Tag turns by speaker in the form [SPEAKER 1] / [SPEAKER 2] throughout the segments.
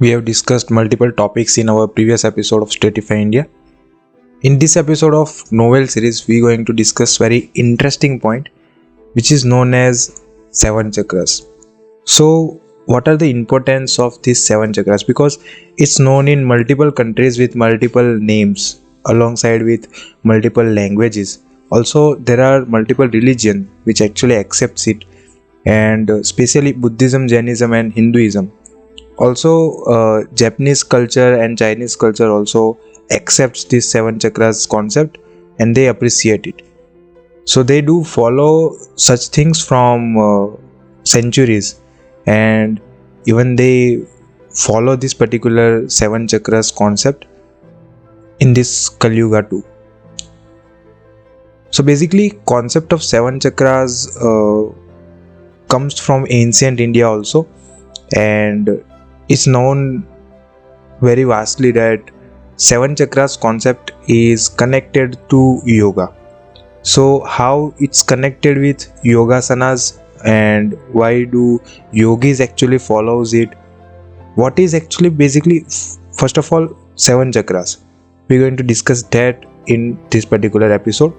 [SPEAKER 1] We have discussed multiple topics in our previous episode of Stratify India. In this episode of Knowell series, we are going to discuss very interesting point, which is known as 7 chakras. So, what are the importance of these 7 chakras? Because it's known in multiple countries with multiple names, alongside with multiple languages. Also, there are multiple religions which actually accepts it, and especially Buddhism, Jainism, and Hinduism. Also, Japanese culture and Chinese culture also accepts this 7 chakras concept and they appreciate it. So they do follow such things from centuries, and even they follow this particular 7 chakras concept in this Kali Yuga too. So basically, concept of 7 chakras comes from ancient India also, and it's known very vastly that 7 chakras concept is connected to yoga. So how it's connected with yogasanas and why do yogis actually follows it? What is actually basically, first of all, 7 chakras? We're going to discuss that in this particular episode.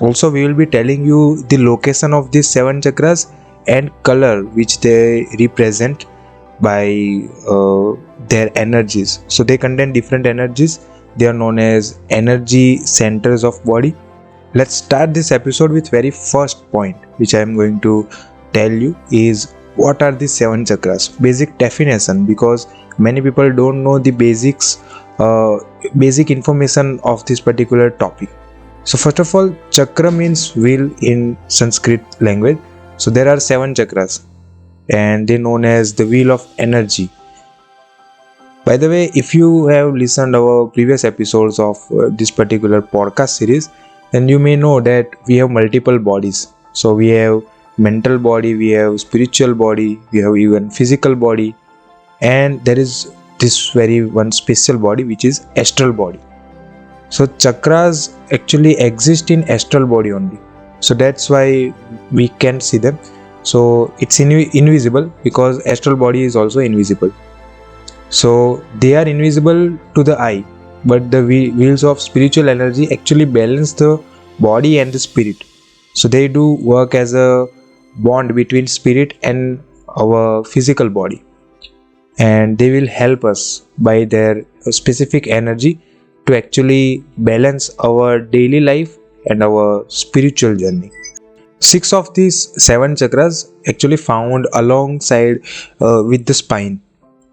[SPEAKER 1] Also, we will be telling you the location of these 7 chakras and color which they represent by their energies. So they contain different energies. They are known as energy centers of body. Let's start this episode with very first point, which I am going to tell you is what are the 7 chakras. Basic definition, because many people don't know the basics, basic information of this particular topic. So first of all, chakra means wheel in Sanskrit language. So there are 7 chakras, and they're known as the wheel of energy. By the way, if you have listened our previous episodes of this particular podcast series, then you may know that we have multiple bodies. So we have mental body, we have spiritual body, we have even physical body, and there is this very one special body which is astral body. So chakras actually exist in astral body only. So that's why we can't see them. So it's invisible because astral body is also invisible. So they are invisible to the eye, but the wheels of spiritual energy actually balance the body and the spirit. So they do work as a bond between spirit and our physical body, and they will help us by their specific energy to actually balance our daily life and our spiritual journey. 6 of these 7 chakras actually found alongside with the spine,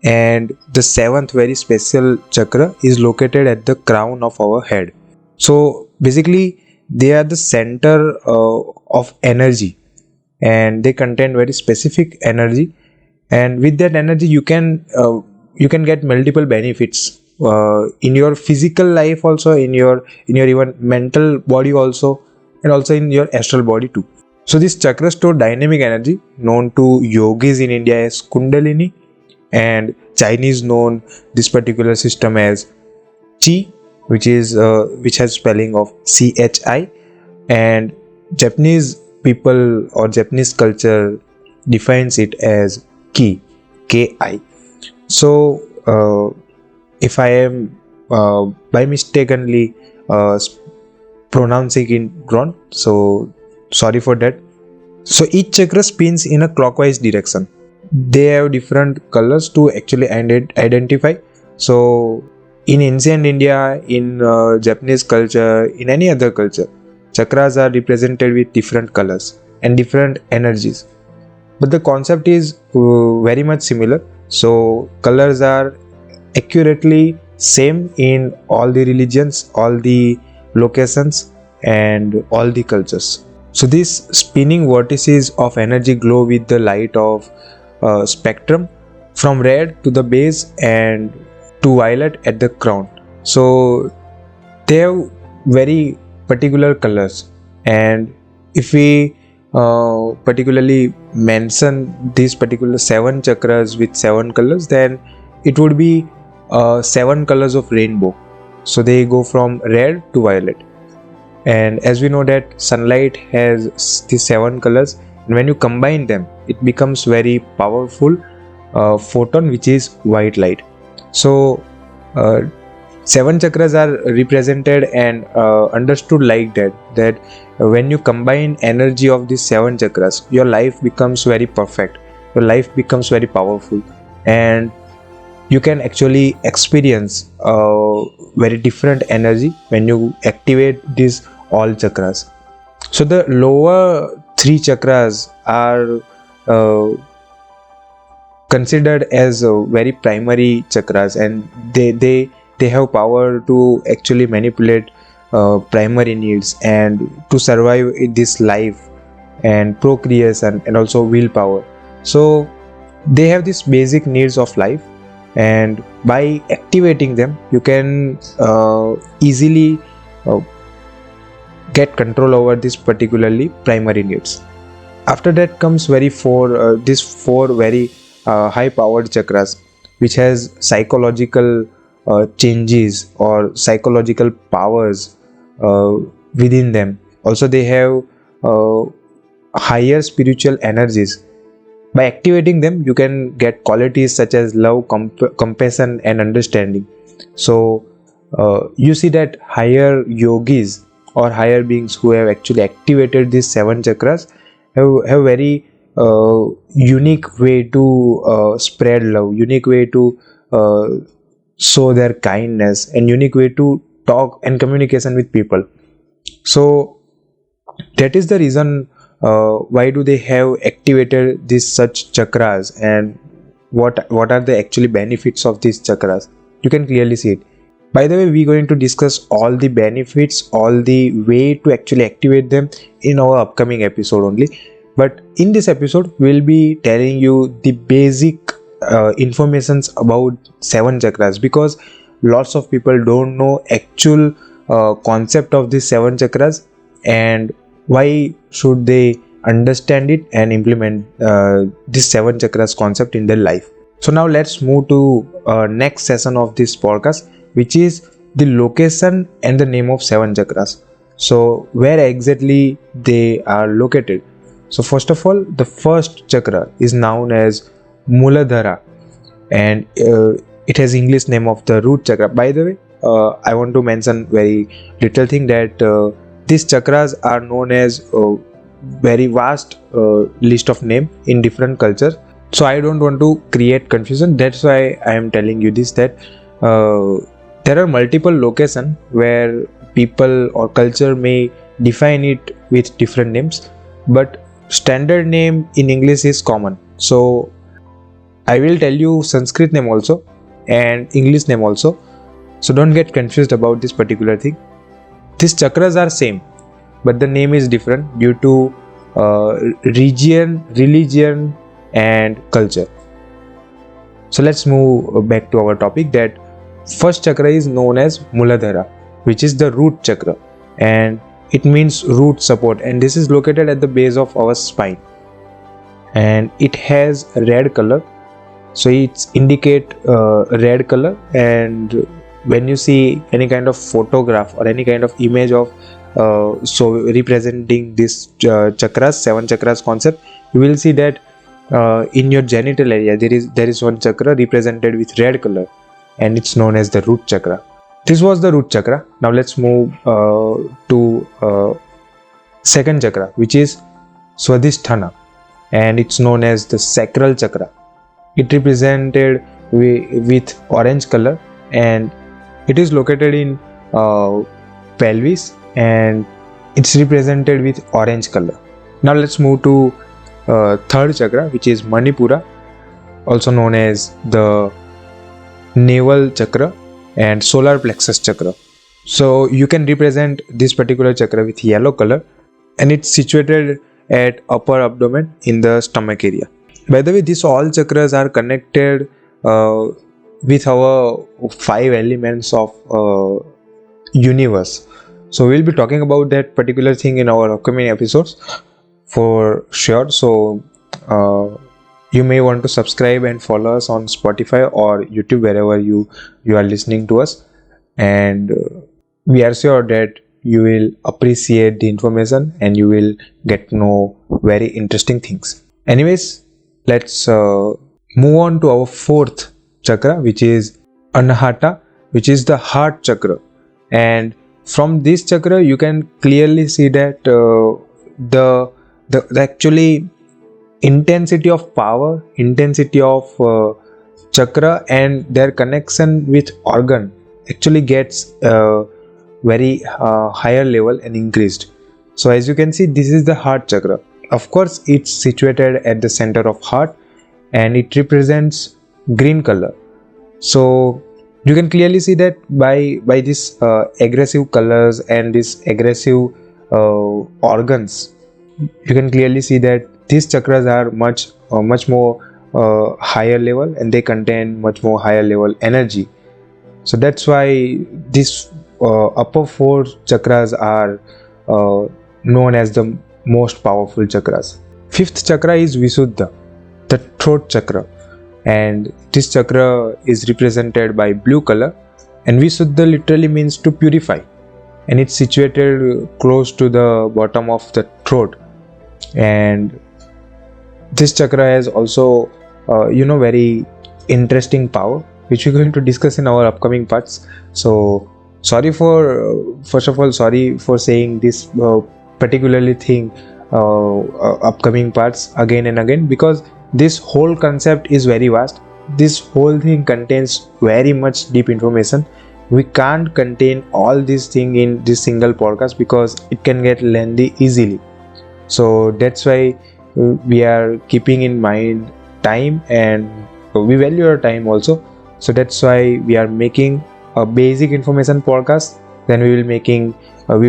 [SPEAKER 1] and the 7th very special chakra is located at the crown of our head. So basically they are the center of energy, and they contain very specific energy, and with that energy you can get multiple benefits in your physical life, also in your even mental body also, and also in your astral body too. So this chakra store dynamic energy known to yogis in India as Kundalini, and Chinese known this particular system as Chi, which has spelling of CHI, and Japanese people or Japanese culture defines it as Ki, KI. So if I am by mistakenly pronouncing it wrong, so sorry for that. So each chakra spins in a clockwise direction. They have different colors to actually identify. So in ancient India, in Japanese culture, in any other culture, chakras are represented with different colors and different energies, but the concept is very much similar. So colors are accurately same in all the religions, all the locations, and all the cultures. So these spinning vortices of energy glow with the light of spectrum from red to the base and to violet at the crown. So they have very particular colors, and if we particularly mention these particular 7 chakras with 7 colors, then it would be 7 colors of rainbow. So they go from red to violet, and as we know that sunlight has the 7 colors, and when you combine them it becomes very powerful photon, which is white light. So uh, 7 chakras are represented and understood like that when you combine energy of these 7 chakras, your life becomes very perfect, your life becomes very powerful, and you can actually experience very different energy when you activate these all chakras. So the lower 3 chakras are considered as very primary chakras, and they have power to actually manipulate primary needs and to survive in this life and procreation and also willpower. So they have these basic needs of life, and by activating them you can easily uh, get control over this particularly primary needs. After that comes these four very high powered chakras, which has psychological changes or psychological powers uh, within them. Also they have uh, higher spiritual energies. By activating them you can get qualities such as love, compassion and understanding. So you see that higher yogis or higher beings who have actually activated these 7 chakras have very unique way to spread love, unique way to uh, show their kindness, and unique way to talk and communication with people. So that is the reason why do they have activated these such chakras, and what are the actually benefits of these chakras. You can clearly see it. By the way, we're going to discuss all the benefits, all the way to actually activate them in our upcoming episode only. But in this episode we'll be telling you the basic informations about 7 chakras, because lots of people don't know actual concept of these 7 chakras, and why should they understand it and implement this 7 chakras concept in their life. So now let's move to next session of this podcast, which is the location and the name of 7 chakras. So where exactly they are located. So first of all, the first chakra is known as Muladhara, and it has English name of the root chakra. By the way, I want to mention very little thing that these chakras are known as very vast list of name in different cultures. So I don't want to create confusion. That's why I am telling you this, that there are multiple locations where people or culture may define it with different names, but standard name in English is common. So I will tell you Sanskrit name also and English name also. So don't get confused about this particular thing. These chakras are same, but the name is different due to region, religion and culture. So let's move back to our topic, that first chakra is known as Muladhara, which is the root chakra, and it means root support, and this is located at the base of our spine, and it has red color. So it's indicate red color, and when you see any kind of photograph or any kind of image of so representing this chakras, 7 chakras concept, you will see that in your genital area there is one chakra represented with red color, and it's known as the root chakra. This was the root chakra. Now let's move to second chakra, which is Swadhisthana, and it's known as the sacral chakra. It represented with orange color, and it is located in pelvis, and it's represented with orange color. Now let's move to third chakra, which is Manipura, also known as the navel chakra and solar plexus chakra. So you can represent this particular chakra with yellow color, and it's situated at upper abdomen in the stomach area. By the way, these all chakras are connected with our 5 elements of universe. So we'll be talking about that particular thing in our upcoming episodes for sure. So you may want to subscribe and follow us on Spotify or YouTube, wherever you are listening to us, and we are sure that you will appreciate the information and you will get to know very interesting things. Anyways, let's move on to our fourth chakra, which is Anahata, which is the heart chakra. And from this chakra you can clearly see that the actually intensity of power, intensity of chakra and their connection with organ actually gets very higher level and increased. So as you can see, this is the heart chakra. Of course, it's situated at the center of heart and it represents green color. So you can clearly see that by this aggressive colors and this aggressive organs, you can clearly see that these chakras are much more higher level and they contain much more higher level energy. So that's why these upper four chakras are known as the most powerful chakras. Fifth chakra is Visuddha, the throat chakra, and this chakra is represented by blue color, and Visuddha literally means to purify, and it's situated close to the bottom of the throat. And this chakra has also very interesting power, which we're going to discuss in our upcoming parts. So sorry for first of all sorry for saying this particularly thing upcoming parts again and again, because this whole concept is very vast. This whole thing contains very much deep information. We can't contain all these things in this single podcast because it can get lengthy easily. So that's why we are keeping in mind time, and we value our time also. So that's why we are making a basic information podcast. Then we will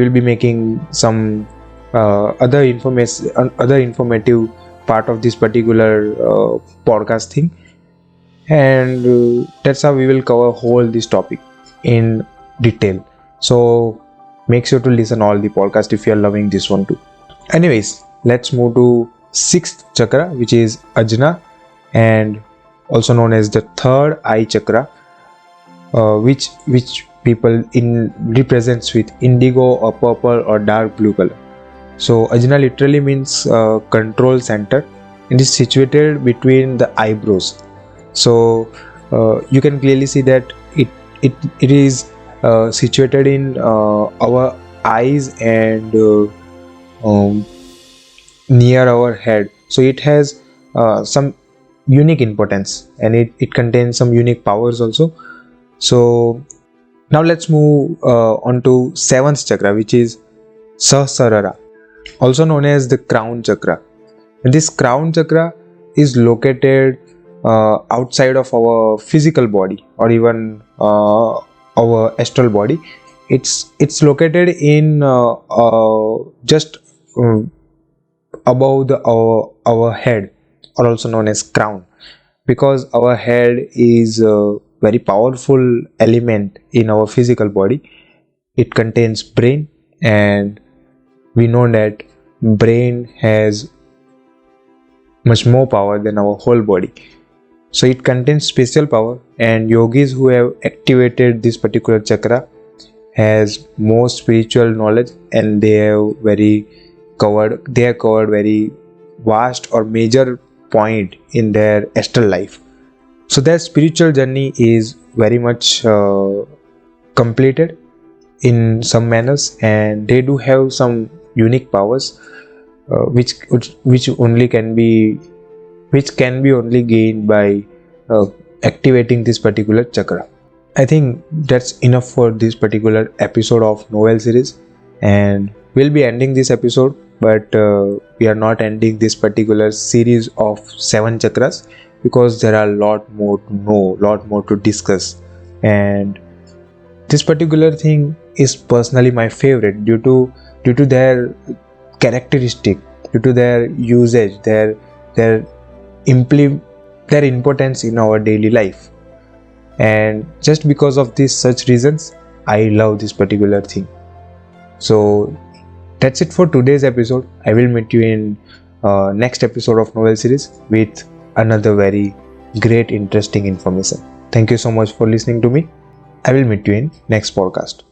[SPEAKER 1] be making some other informative part of this particular podcast thing, and that's how we will cover whole this topic in detail. So make sure to listen all the podcast if you are loving this one too. Anyways, let's move to sixth chakra, which is Ajna, and also known as the third eye chakra, which people in represents with indigo or purple or dark blue color. So Ajna literally means control center, and is situated between the eyebrows. So you can clearly see that it is situated in our eyes and near our head. So it has some unique importance, and it contains some unique powers also. So now let's move on to seventh chakra, which is Sahasrara, also known as the crown chakra. And this crown chakra is located outside of our physical body or even our astral body. It's located in just above our head, or also known as crown, because our head is a very powerful element in our physical body. It contains brain, and we know that brain has much more power than our whole body. So it contains special power, and yogis who have activated this particular chakra has more spiritual knowledge, and they have covered very vast or major point in their astral life. So their spiritual journey is very much completed in some manners, and they do have some unique powers which can be only gained by activating this particular chakra. I think that's enough for this particular episode of Knowell series, and we'll be ending this episode, but we are not ending this particular series of 7 chakras, because there are a lot more to know, lot more to discuss, and this particular thing is personally my favorite due to their characteristic, due to their usage, their importance in our daily life. And just because of these such reasons, I love this particular thing. So that's it for today's episode. I will meet you in next episode of Knowell series with another very great interesting information. Thank you so much for listening to me. I will meet you in next podcast.